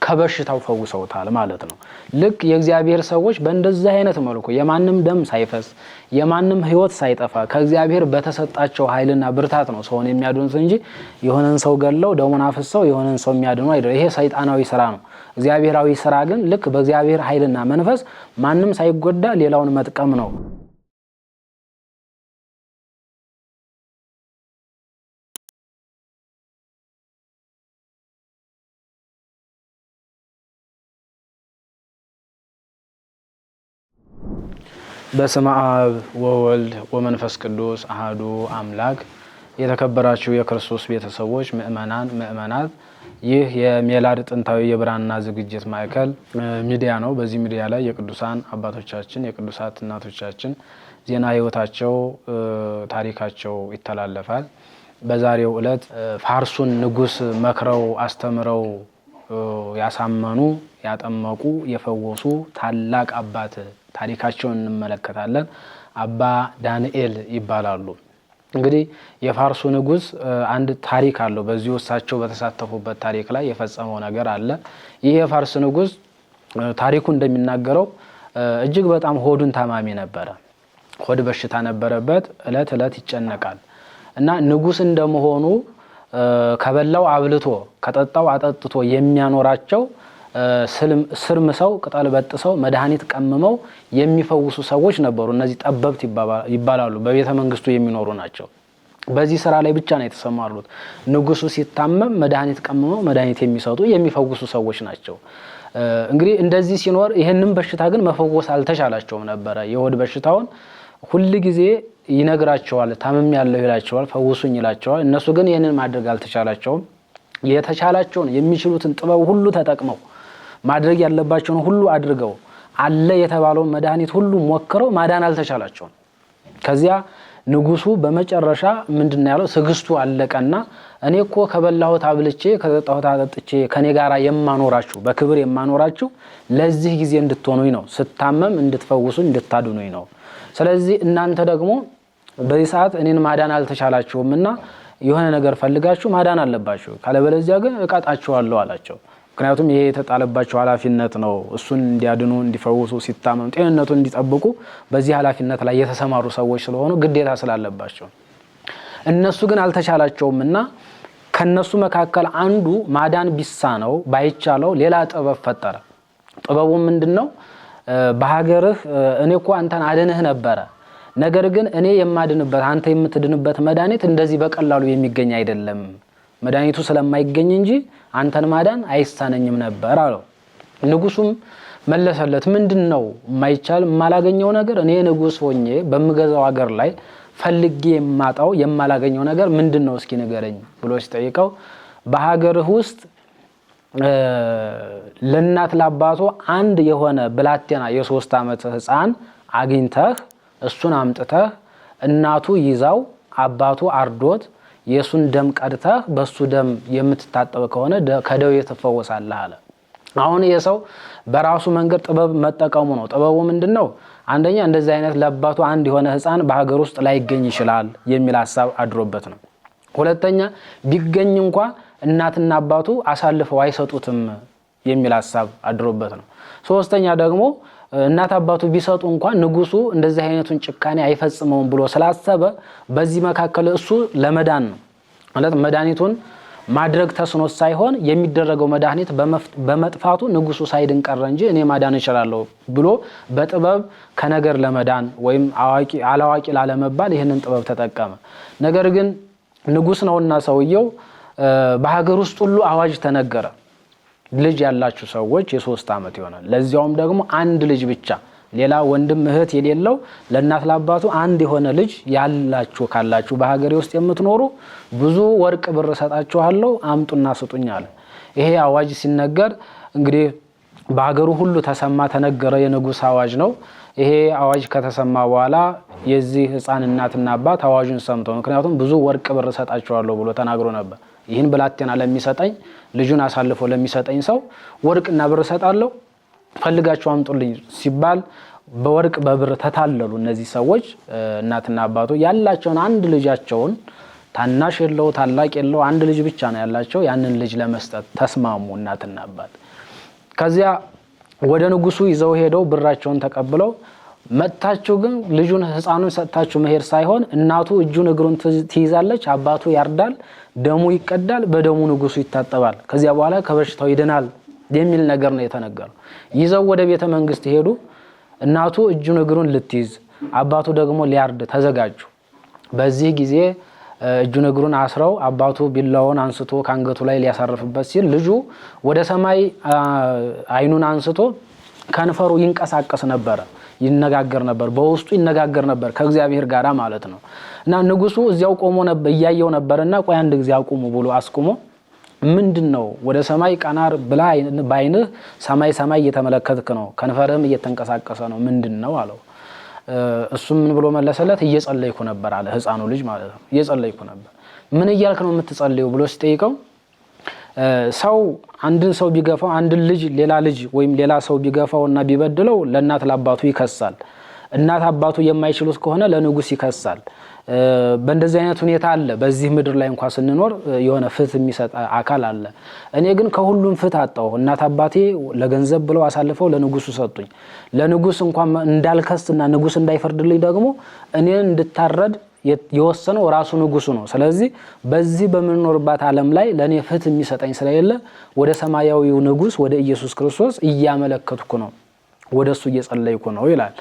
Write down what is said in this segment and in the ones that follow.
ከበሽታው ፈውሰውታል ማለት ነው። ልክ የእግዚአብሔር ሰዎች በእንደዚህ አይነት መልኩ የማንም ደም ሳይፈስ የማንም ህይወት ሳይጠፋ ከእግዚአብሔር በተሰጣቸው ኃይልና ብርታት ነው ሰውን የሚያድኑት እንጂ የሆነን ሰው ገለው ደሙን አፍሰው የሆነን ሰው የሚያድኑ አይደለም። ይሄ ሰይጣናዊ ስራ ነው። እግዚአብሔራዊ ስራ ግን ልክ በእግዚአብሔር ኃይልና መንፈስ ማንም ሳይጎዳ ሌላውን መጥቀም ነው። በስመ አብ ወወልድ ወመንፈስ ቅዱስ አሐዱ አምላክ። የተከበራችሁ የክርስቶስ ቤተሰቦች ምእመናት፣ ይህ የሜላድ ጥንታዊ የብራና ዝግጅት ማዕከል ሚዲያ ነው። በዚህ ሚዲያ ላይ የቅዱሳን አባቶቻችን የቅዱሳት እናቶቻችን ዜና ህይወታቸው ታሪካቸው ይተላለፋል። በዛሬው ዕለት ፋርሱን ንጉስ መክረው አስተምረው ያሳመኑ ያጠመቁ የፈወሱ ታላቅ አባት ታሪካቸውን እንመለከታለን። አባ ዳንኤል ይባላሉ። እንግዲህ የፋርሱ ንጉስ አንድ ታሪክ አለው። በዚህ እሳቸው በተሳተፉበት ታሪክ ላይ የፈጸመው ነገር አለ። ይህ የፋርስ ንጉስ ታሪኩ እንደሚናገረው እጅግ በጣም ሆዱን ታማሚ ነበረ። ሆድ በሽታ ነበረበት። እለት እለት ይጨነቃል እና ንጉስ እንደመሆኑ ከበላው አብልቶ ከጠጣው አጠጥቶ የሚያኖራቸው ስርምሰው ቅጠል በጥሰው መድኃኒት ቀምመው የሚፈውሱ ሰዎች ነበሩ። እነዚህ ጠበብት ይባላሉ። በቤተ መንግስቱ የሚኖሩ ናቸው። በዚህ ስራ ላይ ብቻ ነው የተሰማሩት። ንጉሱ ሲታመም መድኃኒት ቀምመው መድኃኒት የሚሰጡ የሚፈውሱ ሰዎች ናቸው። እንግዲህ እንደዚህ ሲኖር ይሄንን በሽታ ግን መፈወስ አልተቻላቸውም ነበረ። የሆድ በሽታውን ሁሉ ጊዜ ይነግራቸዋል። ታመም ያለው ይላቸዋል፣ ፈውሱኝ ይላቸዋል። እነሱ ግን ይሄንን ማድረግ አልተቻላቸውም። የተቻላቸውን የሚችሉትን ጥበብ ሁሉ ተጠቅመው ማድረግ ያለባቸውን ሁሉ አድርገው አለ የተባለውን መድኃኒት ሁሉ ሞክረው ማዳን አልተቻላቸውም። ከዚያ ንጉሱ በመጨረሻ ምንድነው ያለው? ትዕግስቱ አለቀና እኔ እኮ ከበላሁት አብልቼ ከጠጣሁት አጠጥቼ ከኔ ጋራ የማኖራችሁ በክብር የማኖራችሁ ለዚህ ጊዜ እንድትሆኑኝ ነው፣ ስታመም እንድትፈውሱኝ እንድታድኑኝ ነው። ስለዚህ እናንተ ደግሞ በዚህ ሰዓት እኔን ማዳን አልተቻላችሁምና የሆነ ነገር ፈልጋችሁ ማዳን አለባችሁ፣ ካለበለዚያ ግን እቀጣችኋለሁ አላቸው። ምክንያቱም ይሄ የተጣለባቸው ኃላፊነት ነው። እሱን እንዲያድኑ እንዲፈውሱ፣ ሲታመም ጤንነቱን እንዲጠብቁ በዚህ ኃላፊነት ላይ የተሰማሩ ሰዎች ስለሆኑ ግዴታ ስላለባቸው እነሱ ግን አልተቻላቸውምና ከነሱ መካከል አንዱ ማዳን ቢሳነው ባይቻለው ሌላ ጥበብ ፈጠረ። ጥበቡ ምንድነው? በሀገርህ እኔ እኮ አንተን አድንህ ነበረ፣ ነገር ግን እኔ የማድንበት አንተ የምትድንበት መድኃኒት እንደዚህ በቀላሉ የሚገኝ አይደለም። መድኃኒቱ ስለማይገኝ እንጂ አንተን ማዳን አይሳነኝም ነበር አለው። ንጉሱም መለሰለት፣ ምንድነው የማይቻል የማላገኘው ነገር? እኔ ንጉስ ሆኜ በምገዛው ሀገር ላይ ፈልጌ የማጣው የማላገኘው ነገር ምንድነው? እስኪ ንገረኝ ብሎ ሲጠይቀው በሀገርህ ውስጥ ለእናት ለአባቱ አንድ የሆነ ብላቴና የ3 ዓመት ህፃን አግኝተህ እሱን አምጥተህ እናቱ ይዛው አባቱ አርዶት የሱን ደም ቀድተህ በሱ ደም የምትታጠብ ከሆነ ከደዌ ትፈወሳለህ አለ። አሁን የሰው በራሱ መንገድ ጥበብ መጠቀሙ ነው። ጥበቡ ምንድነው? አንደኛ እንደዚህ አይነት ለአባቱ አንድ የሆነ ህፃን በሀገር ውስጥ ላይገኝ ይችላል የሚል ሐሳብ አድሮበት ነው። ሁለተኛ ቢገኝ እንኳን እናትና አባቱ አሳልፈው አይሰጡትም የሚል ሐሳብ አድሮበት ነው። ሶስተኛ ደግሞ እናት አባቱ ቢሰጡ እንኳን ንጉሱ እንደዚህ አይነቱን ጭካኔ አይፈጽመውም ብሎ ስላሰበ በዚህ መካከል እሱ ለመዳን ነው ማለት መድኃኒቱን ማድረግ ተስኖት ሳይሆን የሚደረገው መድኃኒት በመጥፋቱ ንጉሱ ሳይድን ቀረ እንጂ እኔ ማዳን እችላለሁ ብሎ በጥበብ ከነገር ለመዳን ወይም አላዋቂ ላለመባል ይህንን ጥበብ ተጠቀመ። ነገር ግን ንጉስ ነውና ሰውየው በሀገር ውስጥ ሁሉ አዋጅ ተነገረ። ልጅ ያላችሁ ሰዎች የ3 ዓመት ይሆናል፣ ለዚያውም ደግሞ አንድ ልጅ ብቻ ሌላ ወንድም እህት የሌለው ለእናት ለአባቱ አንድ የሆነ ልጅ ያላችሁ ካላችሁ በሀገሬ ውስጥ የምትኖሩ ብዙ ወርቅ ብር ሰጣችኋለሁ፣ አምጡና ስጡኝ አለ። ይሄ አዋጅ ሲነገር እንግዲህ በሀገሩ ሁሉ ተሰማ፣ ተነገረ። የንጉስ አዋጅ ነው። ይሄ አዋጅ ከተሰማ በኋላ የዚህ ህፃን እናትና አባት አዋጁን ሰምተው፣ ምክንያቱም ብዙ ወርቅ ብር ሰጣችኋለሁ ብሎ ተናግሮ ነበር። ይህን ብላቴና ለሚሰጠኝ ልጁን አሳልፎ ለሚሰጠኝ ሰው ወርቅና ብር ሰጣለሁ፣ ፈልጋችሁ አምጡልኝ ሲባል በወርቅ በብር ተታለሉ። እነዚህ ሰዎች እናትና አባቱ ያላቸውን አንድ ልጃቸውን ታናሽ የለው ታላቅ የለው አንድ ልጅ ብቻ ነው ያላቸው፣ ያንን ልጅ ለመስጠት ተስማሙ እናትና አባት። ከዚያ ወደ ንጉሱ ይዘው ሄደው ብራቸውን ተቀብለው መጣቸው ግን ልጁን ህፃኑን ሰጣቸው መሄድ ሳይሆን እናቱ እጁን እግሩን ትይዛለች አባቱ ያርዳል ደሙ ይቀዳል በደሙ ንጉሱ ይታጠባል ከዚያ በኋላ ከበሽታው ይድናል የሚል ነገር ነው የተነገረው ይዘው ወደ ቤተ መንግስት ሄዱ እናቱ እጁን እግሩን ልትይዝ አባቱ ደግሞ ሊያርድ ተዘጋጁ በዚህ ጊዜ እጁን እግሩን አስረው አባቱ ቢላውን አንስቶ ካንገቱ ላይ ሊያሳርፍበት ሲል ልጁ ወደ ሰማይ አይኑን አንስቶ ከንፈሩ ይንቀሳቀስ ነበር ይነጋገር ነበር በውስጡ ይነጋገር ነበር ከእግዚአብሔር ጋር ማለት ነው እና ንጉሱ እዚያው ቆሞ ነበር ያያየው ነበርና ቆይ አንድ ጊዜ አቁሙ ብሎ አስቆሞ ምንድነው ወደ ሰማይ ቀናር ብላ ባይንህ ሰማይ እየተመለከትክ ነው ከንፈርህም እየተንቀሳቀሰ ነው ምንድነው አለው እሱም ምን ብሎ መለሰለት እየጸለይኩ ነበር አለ ህፃኑ ልጅ ማለት ነው እየጸለይኩ ነበር ምን እያልክ ነው የምትጸልየው ብሎ ሲጠይቀው ሰው አንድን ሰው ቢገፋው አንድን ልጅ ሌላ ልጅ ወይም ሌላ ሰው ቢገፋውና ቢበድለው ለእናት ለአባቱ ይከሳል እናት አባቱ የማይችሉት ከሆነ ለንጉስ ይከሳል በእንደዚህ አይነት ሁኔታ አለ በዚህ ምድር ላይ እንኳን ስንኖር የሆነ ፍትህ የሚሰጥ አካል አለ እኔ ግን ከሁሉም ፍትህ አጣው እናት አባቴ ለገንዘብ ብለው አሳልፈው ለንጉሱ ሰጡኝ ለንጉስ እንኳን እንዳልከስና ንጉስ እንዳይፈርድልኝ ደግሞ እኔ እንድታረድ የወሰነው ራሱ ንጉሱ ነው ስለዚህ በዚህ በመኖርባት ዓለም ላይ ለኔ ፍትህ የሚሰጠኝ ስለሌለ ወደ ሰማያዊው ንጉስ ወደ ኢየሱስ ክርስቶስ እያመለከትኩ ነው ወደሱ እየጸለይኩ ነው ይላል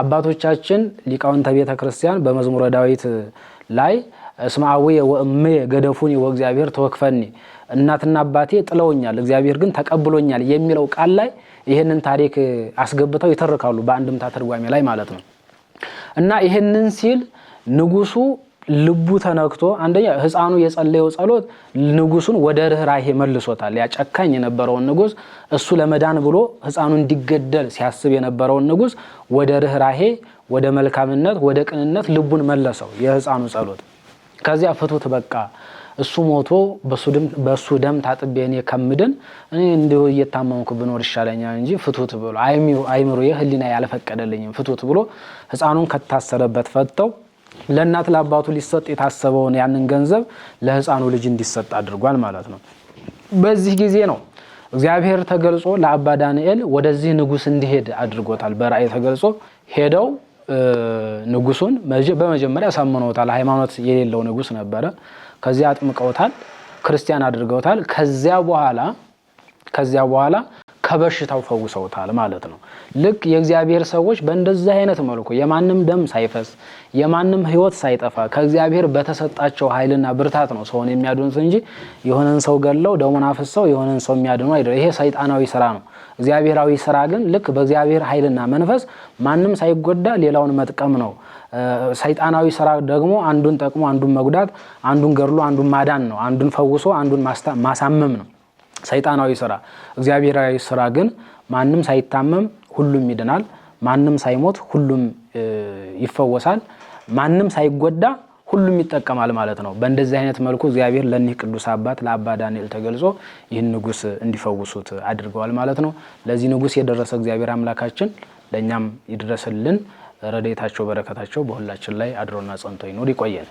አባቶቻችን ሊቃውንተ ቤተ ክርስቲያን በመዝሙረ ዳዊት ላይ እስማአዊ ወእሜ ገደፉኒ ወእግዚአብሔር ተወክፈኒ እናትና አባቴ ጥለውኛል እግዚአብሔር ግን ተቀብሎኛል የሚለው ቃል ላይ ይሄንን ታሪክ አስገብተው ይተርካሉ በአንድምታ ትርጓሜ ላይ ማለት ነው እና ይሄንን ሲል ንጉሱ ልቡ ተነክቶ አንደኛ ህፃኑ የጸለየው ጸሎት ንጉሱን ወደ ርህራሄ መልሶታል ያጨካኝ የነበረውን ንጉስ እሱ ለመዳን ብሎ ህፃኑ እንዲገደል ሲያስብ የነበረውን ንጉስ ወደ ርህራሄ ወደ መልካምነት ወደ ቅንነት ልቡን መለሰው የህፃኑ ጸሎት ከዚያ ፍቱት በቃ እሱ ሞቶ በሱ ደም ታጥቤ እኔ ከምድን እኔ እንደው እየታመምኩ ብኖር ይሻለኛል እንጂ ፍቱት ብሎ አይምሮ የህሊና ያልፈቀደልኝም ፍቱት ብሎ ህፃኑን ከታሰረበት ፈተው ለእናት ለአባቱ ሊሰጥ የታሰበውን ያንን ገንዘብ ለህፃኑ ልጅ እንዲሰጥ አድርጓል ማለት ነው በዚህ ጊዜ ነው እግዚአብሔር ተገልጾ ለአባ ዳንኤል ወደዚህ ንጉስ እንዲሄድ አድርጎታል በራእይ ተገልጾ ሄደው ንጉሱን በመጀመሪያ ሳመነውታል ሃይማኖት የሌለው ንጉስ ነበር ከዚያ አጥምቀውታል ክርስቲያን አድርገውታል ከዚያ በኋላ ከበሽታው ፈውሰውታል ማለት ነው ልክ የእግዚአብሔር ሰዎች በእንደዚህ አይነት መልኩ የማንንም ደም ሳይፈስ የማንንም ህይወት ሳይጠፋ ከእግዚአብሔር በተሰጣቸው ኃይልና ብርታት ነው ሰውን የሚያድኑት እንጂ የሆነን ሰው ገለው ደሙን አፍሰው የሆነን ሰው የሚያድኑ አይደለም ይሄ ሰይጣናዊ ስራ ነው እግዚአብሔራዊ ስራ ግን ልክ በእግዚአብሔር ኃይልና መንፈስ ማንንም ሳይጎዳ ሌላውን መጥቀም ነው ሰይጣናዊ ስራ ደግሞ አንዱን ጠቅሞ አንዱን መጉዳት አንዱን ገርሎ አንዱን ማዳን ነው አንዱን ፈውሶ አንዱን ማሳመም ነው ሰይጣናዊ ስራ እግዚአብሔራዊ ስራ ግን ማንንም ሳይታመም ሁሉም ይድናል ማንንም ሳይሞት ሁሉም ይፈወሳል ማንንም ሳይጎዳ ሁሉም ይጠቀማል ማለት ነው በእንደዚህ አይነት መልኩ እግዚአብሔር ለዚህ ቅዱስ አባት ለአባ ዳንኤል ተገልጾ ይህን ንጉስ እንዲፈውሱት አድርገዋል ማለት ነው ለዚህ ንጉስ የደረሰ እግዚአብሔር አምላካችን ለኛም ይድረስልን ረድኤታቸው በረከታቸው በሁላችን ላይ አድሮና ጸንቶ ይኖር ይቆየን